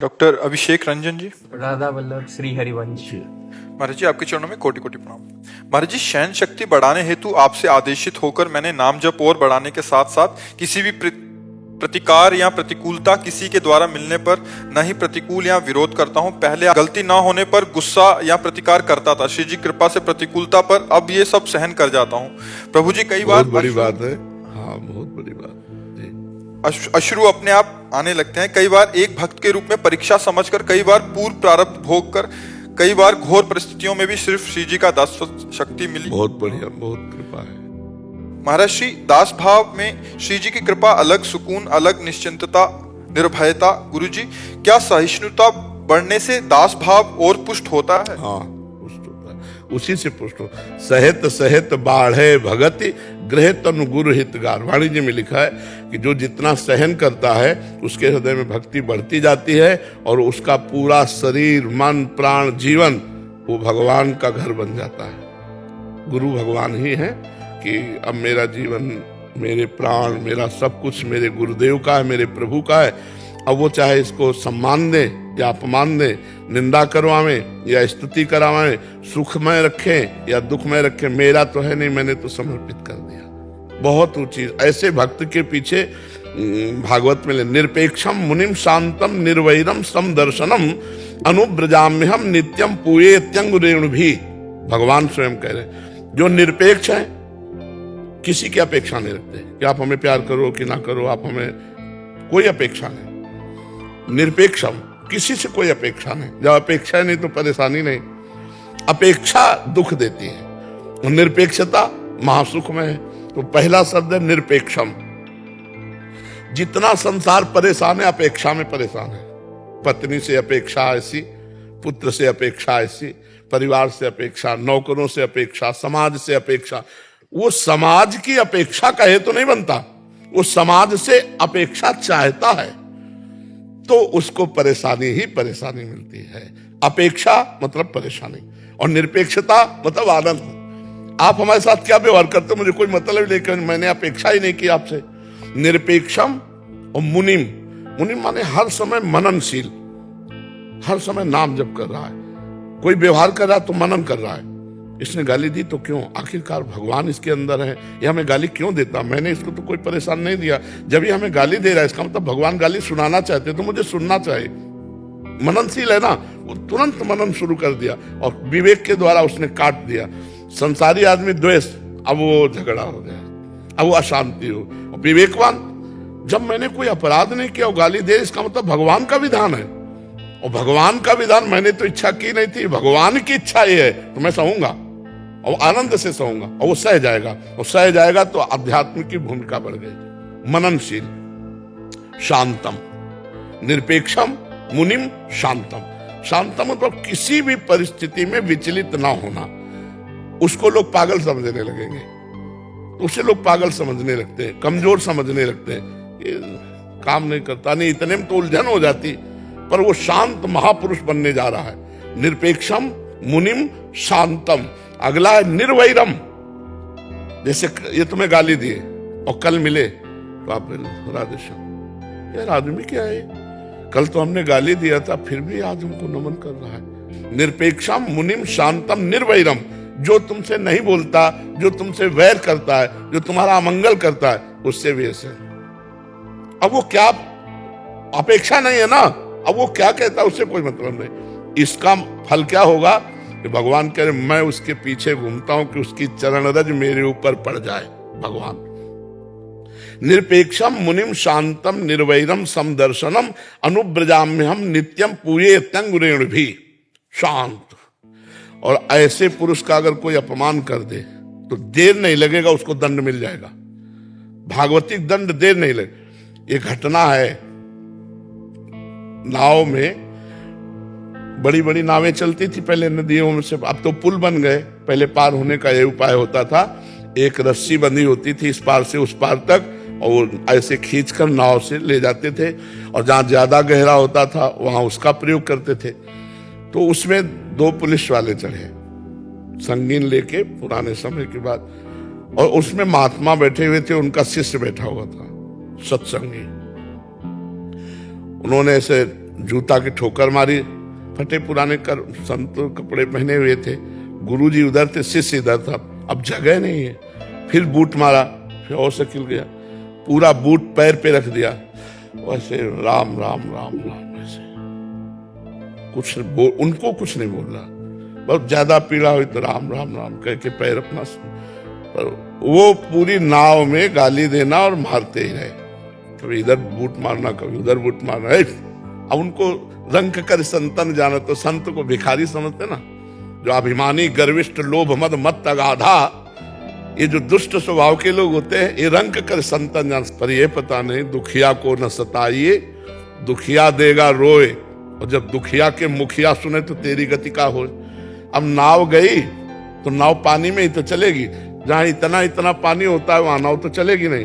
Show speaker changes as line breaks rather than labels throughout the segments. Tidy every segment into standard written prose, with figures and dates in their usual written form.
Doctor अभिषेक रंजन जी।
राधा वल्लभ श्री हरिवंश।
महाराज जी, आपके चरणों में कोटि कोटि प्रणाम। महाराज जी, शयन शक्ति बढ़ाने हेतु आपसे आदेशित होकर मैंने नाम जप और बढ़ाने के साथ साथ किसी भी प्रतिकार या प्रतिकूलता किसी के द्वारा मिलने पर न ही प्रतिकूल या विरोध करता हूँ। पहले गलती ना होने पर गुस्सा या प्रतिकार करता था। श्री जी कृपा से प्रतिकूलता पर अब ये सब सहन कर जाता हूँ। प्रभु जी, कई बार
बहुत बड़ी बात है। हाँ, बहुत बड़ी बात जी।
अश्रु अपने आप आने लगते हैं। कई बार एक भक्त के रूप में परीक्षा समझकर, कई बार पूर्व प्रारब्ध भोग कर, कई बार घोर परिस्थितियों में भी सिर्फ श्री जी का दास शक्ति मिली।
बहुत बढ़िया, बहुत कृपा है
महाराज श्री, दास भाव में श्री जी की कृपा, अलग सुकून, अलग निश्चिंतता, निर्भयता। गुरु जी, क्या सहिष्णुता बढ़ने से दास भाव और पुष्ट होता है?
हाँ, पुष्ट होता है, उसी से पुष्ट हो। सहित सहित बाढ़े भगति गृह तनु गुरु हितगार। वाणिज्य में लिखा है कि जो जितना सहन करता है उसके हृदय में भक्ति बढ़ती जाती है और उसका पूरा शरीर, मन, प्राण, जीवन वो भगवान का घर बन जाता है। गुरु भगवान ही है कि अब मेरा जीवन, मेरे प्राण, मेरा सब कुछ मेरे गुरुदेव का है, मेरे प्रभु का है। अब वो चाहे इसको सम्मान दे या अपमान दे, निंदा करवावें या स्तुति करावें, सुखमय रखें या दुखमय रखें, मेरा तो है नहीं, मैंने तो समर्पित कर दिया। बहुत ऊंची ऐसे भक्त के पीछे भागवत में निरपेक्षम मुनिम शांतम निर्वैरम समदर्शनम अनुब्रजाम्यहम नित्यम पूयेत्यंग रेणुभि। भगवान स्वयं कह रहे, जो निरपेक्ष है, किसी की अपेक्षा नहीं रखते कि आप हमें प्यार करो कि ना करो, आप हमें, कोई अपेक्षा नहीं। निरपेक्षम, किसी से कोई अपेक्षा नहीं। जब अपेक्षा नहीं तो परेशानी नहीं। अपेक्षा दुख देती है और निरपेक्षता महासुख में है। तो पहला शब्द है निरपेक्षम। जितना संसार परेशान है, अपेक्षा में परेशान है। पत्नी से अपेक्षा ऐसी, पुत्र से अपेक्षा ऐसी, परिवार से अपेक्षा, नौकरों से अपेक्षा, समाज से अपेक्षा। वो समाज की अपेक्षा कहे तो नहीं बनता, वो समाज से अपेक्षा चाहता है तो उसको परेशानी ही परेशानी मिलती है। अपेक्षा मतलब परेशानी और निरपेक्षता मतलब आनंद। आप हमारे साथ क्या व्यवहार करते हो मुझे कोई मतलब नहीं, लेकिन मैंने अपेक्षा ही नहीं की आपसे। निरपेक्षम और मुनिम। मुनिम माने हर समय मननशील, हर समय नाम जप कर रहा है। कोई व्यवहार कर रहा है तो मनन कर रहा है। इसने गाली दी तो क्यों, आखिरकार भगवान इसके अंदर है, ये हमें गाली क्यों देता? मैंने इसको तो कोई परेशान नहीं दिया। जब ये हमें गाली दे रहा है इसका मतलब भगवान गाली सुनाना चाहते, तो मुझे सुनना चाहिए। मननशील है ना, वो तुरंत मनन शुरू कर दिया और विवेक के द्वारा उसने काट दिया। संसारी आदमी द्वेष, अब वो झगड़ा हो गया, अब वो अशांति हो। और विवेकवान, जब मैंने कोई अपराध नहीं किया, गाली दे, इसका मतलब भगवान का विधान है। और भगवान का विधान मैंने तो इच्छा की नहीं थी, भगवान की इच्छा ये है तो मैं सहूंगा और आनंद से सहूंगा और वो सह जाएगा। और सह जाएगा तो अध्यात्म की भूमिका बढ़ गई। मननशील, शांतम, निरपेक्षम, मुनिम, शांतम। शांतम मतलब किसी भी परिस्थिति में विचलित ना होना। उसको लोग पागल समझने लगेंगे, उसे लोग पागल समझने लगते हैं, कमजोर समझने लगते हैं, ये काम नहीं करता, नहीं, इतने में तो उलझन हो जाती। पर वो शांत महापुरुष बनने जा रहा है। निरपेक्षम, मुनिम, शांतम। अगला है निर्वैरम। जैसे ये तुम्हें गाली दिए और कल मिले तो आप राधेश्याम, यार आदमी क्या है, कल तो हमने गाली दिया था फिर भी आज हमको नमन कर रहा है। निरपेक्षम, मुनिम, शांतम, निर्वैरम। जो तुमसे नहीं बोलता, जो तुमसे वैर करता है, जो तुम्हारा अमंगल करता है, उससे भी ऐसे। अब वो क्या, अपेक्षा नहीं है ना, अब वो क्या कहता है उससे कोई मतलब नहीं। इसका फल क्या होगा कि भगवान कह रहे, मैं उसके पीछे घूमता हूं कि उसकी चरण रज मेरे ऊपर पड़ जाए। भगवान निरपेक्षम, मुनिम, शांतम, निर्वैरम, समदर्शनम अनुब्रजाम्यहम नित्यम पूयेत्यंग रेणुभि। शांत। और ऐसे पुरुष का अगर कोई अपमान कर दे तो देर नहीं लगेगा, उसको दंड मिल जाएगा। भागवतिक दंड देर नहीं लगे। एक घटना है, नाव में बड़ी बड़ी नावें चलती थी पहले नदियों में से, अब तो पुल बन गए। पहले पार होने का यह उपाय होता था, एक रस्सी बंधी होती थी इस पार से उस पार तक, और ऐसे खींचकर नाव से ले जाते थे। और जहां ज्यादा गहरा होता था वहां उसका प्रयोग करते थे। तो उसमें 2 पुलिस वाले चढ़े, संगीन लेके, पुराने समय की बात। और उसमें महात्मा बैठे हुए थे, उनका शिष्य बैठा हुआ था, सत्संगी। उन्होंने ऐसे जूता की ठोकर मारी, फटे पुराने संत कपड़े पहने हुए थे, गुरुजी उधर थे, शिष्य इधर था, अब जगह नहीं है। फिर बूट मारा, फिर और से खिल गया, पूरा बूट पैर पे रख दिया, वैसे राम राम राम राम, वैसे उनको कुछ नहीं बोल रहा, बहुत ज्यादा पीड़ा हुई तो राम राम राम कह के पैर अपना, पर वो पूरी नाव में गाली देना और मारते ही रहे, कभी इधर बूट मारना कभी उधर बूट मारना। अब उनको रंग कर संतन जाना, तो संत को भिखारी समझते ना, जो अभिमानी गर्विष्ठ लोभ मद मत अगाधा, ये जो दुष्ट स्वभाव के लोग होते हैं, ये रंग कर संतन जान, पर ये पता नहीं दुखिया को न सताइए, दुखिया देगा रोए, और जब दुखिया के मुखिया सुने तो तेरी गति का हो। अब नाव गई तो नाव पानी में ही तो चलेगी, जहां इतना इतना पानी होता है वहां नाव तो चलेगी नहीं,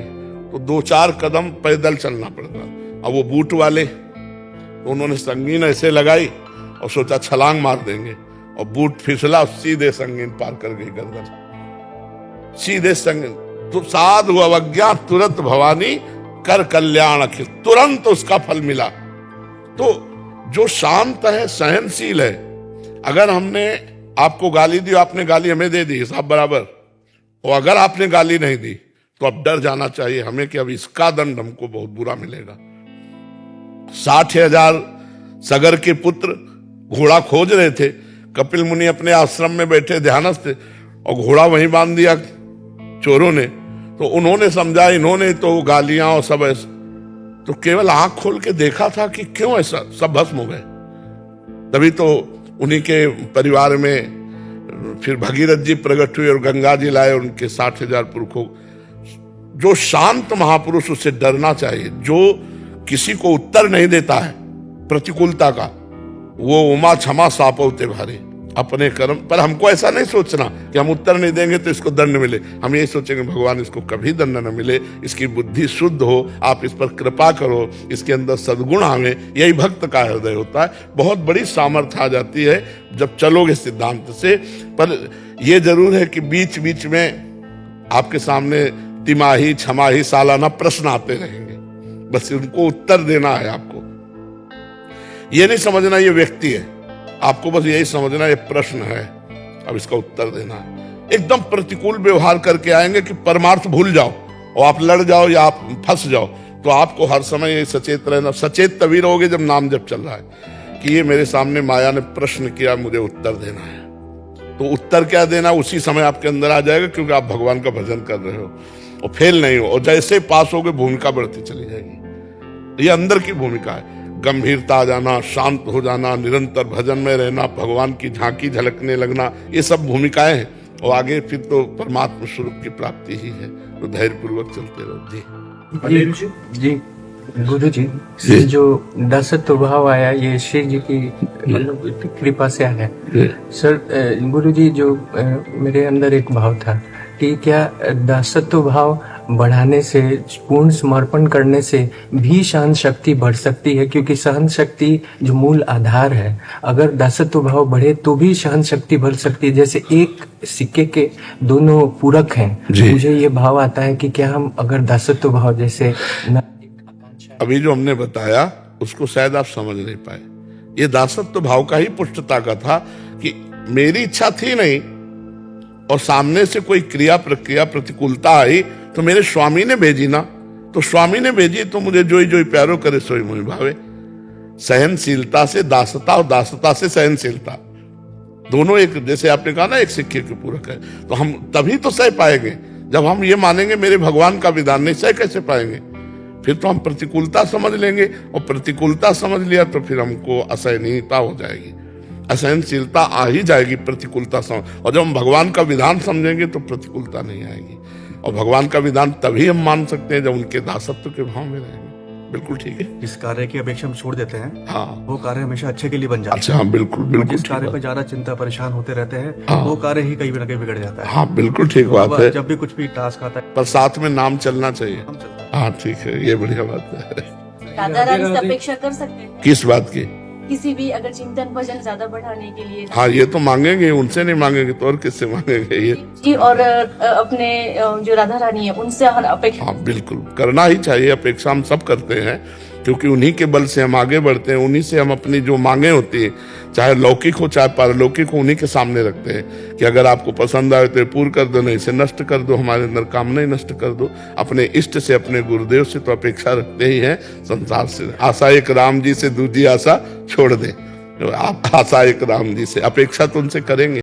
तो 2-4 कदम पैदल चलना पड़ता। अब वो बूट वाले तो उन्होंने संगीन ऐसे लगाई और सोचा छलांग मार देंगे, और बूट फिसला, सीधे संगीन पार कर गई गर्दन, सीधे संगीन। तो साधु अवज्ञा तुरंत भवानी कर कल्याण अखिल, तुरंत उसका फल मिला। तो जो शांत है, सहनशील है, अगर हमने आपको गाली दी, आपने गाली हमें दे दी, हिसाब बराबर, और अगर आपने गाली नहीं दी तो अब डर जाना चाहिए हमें कि अब इसका दंड हमको बहुत बुरा मिलेगा। 60,000 सगर के पुत्र घोड़ा खोज रहे थे, कपिल मुनि अपने आश्रम में बैठे ध्यानस्थ थे, और घोड़ा वहीं बांध दिया चोरों ने, तो उन्होंने समझा, इन्होंने तो गालियां और सब ऐसा, तो केवल आंख खोल के देखा था कि क्यों ऐसा, सब भस्म हो गए। तभी तो उन्हीं के परिवार में फिर भगीरथ जी प्रकट हुए और गंगा जी लाए उनके 60,000 पुरखों। जो शांत महापुरुष, उससे डरना चाहिए। जो किसी को उत्तर नहीं देता है प्रतिकूलता का, वो उमा क्षमा सापौते भारी, अपने कर्म पर। हमको ऐसा नहीं सोचना कि हम उत्तर नहीं देंगे तो इसको दंड मिले, हम ये सोचेंगे भगवान इसको कभी दंड न मिले, इसकी बुद्धि शुद्ध हो, आप इस पर कृपा करो, इसके अंदर सद्गुण आवे, यही भक्त का हृदय होता है। बहुत बड़ी सामर्थ्य आ जाती है जब चलोगे सिद्धांत से। पर यह जरूर है कि बीच बीच में आपके सामने तिमाही, छमाही, सालाना प्रश्न आते रहेंगे, बस उनको उत्तर देना है आपको। ये नहीं समझना ये व्यक्ति है, आपको बस यही समझना ये प्रश्न है, अब इसका उत्तर देना है। एकदम प्रतिकूल व्यवहार करके आएंगे कि परमार्थ भूल जाओ और आप लड़ जाओ या आप फंस जाओ, तो आपको हर समय ये सचेत रहना। सचेत तभी रहोगे जब नाम जप चल रहा है कि ये मेरे सामने माया ने प्रश्न किया, मुझे उत्तर देना है। तो उत्तर क्या देना उसी समय आपके अंदर आ जाएगा, क्योंकि आप भगवान का भजन कर रहे हो और फेल नहीं हो, और जैसे पास होगे भूमिका बढ़ती चली जाएगी। ये अंदर की भूमिका है, गंभीरता आ जाना, शांत हो जाना, निरंतर भजन में रहना, भगवान की झांकी झलकने लगना, ये सब भूमिकाएं हैं। और आगे फिर तो परमात्मा स्वरूप की प्राप्ति ही है। तो धैर्य पूर्वक चलते रहो।
जी गुरु जी, ये जो दासत्व भाव आया, ये श्री जी की कृपा से आया सर। गुरु जी, जो मेरे अंदर एक भाव था कि क्या दासत्व भाव बढ़ाने से, पूर्ण समर्पण करने से भी सहन शक्ति बढ़ सकती है? क्योंकि सहन शक्ति जो मूल आधार है, अगर दासत्व भाव बढ़े तो भी सहन शक्ति बढ़ सकती है। जैसे एक सिक्के के दोनों पूरक हैं। मुझे ये भाव आता है कि क्या हम अगर दासत्व भाव जैसे
अभी जो हमने बताया उसको शायद आप समझ नहीं पाए। ये दासत्व भाव का ही पुष्टता का था कि मेरी इच्छा थी नहीं और सामने से कोई क्रिया प्रक्रिया प्रतिकूलता आई तो मेरे स्वामी ने भेजी ना, तो स्वामी ने भेजी तो मुझे जोई जोई प्यारो करे सोई मोहि भावे। सहनशीलता से दासता और दासता से सहनशीलता, दोनों एक, जैसे आपने कहा ना एक सिक्के के पूरक है। तो हम तभी तो सह पाएंगे जब हम ये मानेंगे मेरे भगवान का विधान, नहीं सह कैसे पाएंगे? फिर तो हम प्रतिकूलता समझ लेंगे, और प्रतिकूलता समझ लिया तो फिर हमको असहनीयता हो जाएगी, असहनशीलता आ ही जाएगी प्रतिकूलता समझ। और जब हम भगवान का विधान समझेंगे तो प्रतिकूलता नहीं आएगी। और भगवान का विधान तभी हम मान सकते हैं जब उनके दासत्व के भाव में रहेंगे। बिल्कुल ठीक है।
जिस कार्य की अपेक्षा हम छोड़ देते हैं,
हाँ,
वो कार्य हमेशा अच्छे के लिए बन जाता है।
अच्छा, हाँ, बिल्कुल बिल्कुल।
जिस कार्य पर ज्यादा चिंता परेशान होते रहते हैं,
हाँ,
वो कार्य ही कहीं ना कहीं बिगड़ जाता है।
हाँ, बिल्कुल ठीक बात है।
जब भी कुछ भी टास्क आता है,
पर साथ में नाम चलना चाहिए।
हम चलते हैं।
हाँ, ठीक है, ये बढ़िया बात है।
राधा रानी से अपेक्षा कर सकते हैं
किस बात की?
किसी भी अगर चिंतन भजन ज्यादा बढ़ाने के लिए।
हाँ, ये तो मांगेंगे, उनसे नहीं मांगेंगे तो और किससे मांगेंगे? ये
जी, और अपने जो राधा रानी है उनसे अपेक्षा।
हाँ, बिल्कुल करना ही चाहिए। अपेक्षा हम सब करते हैं, क्योंकि उन्हीं के बल से हम आगे बढ़ते हैं, उन्हीं से हम अपनी जो मांगे होती है, चाहे लौकिक हो चाहे पारलौकिक हो, उन्हीं के सामने रखते हैं कि अगर आपको पसंद आए तो पूर्ण कर दो, नहीं से नष्ट कर दो, हमारे अंदर कामनाएं नष्ट कर दो। अपने इष्ट से, अपने गुरुदेव से तो अपेक्षा रखते ही हैं, संसार से आशा एक राम जी से दूसरी आशा छोड़ दें। आप आशा एक राम जी से, अपेक्षा तो उनसे करेंगे।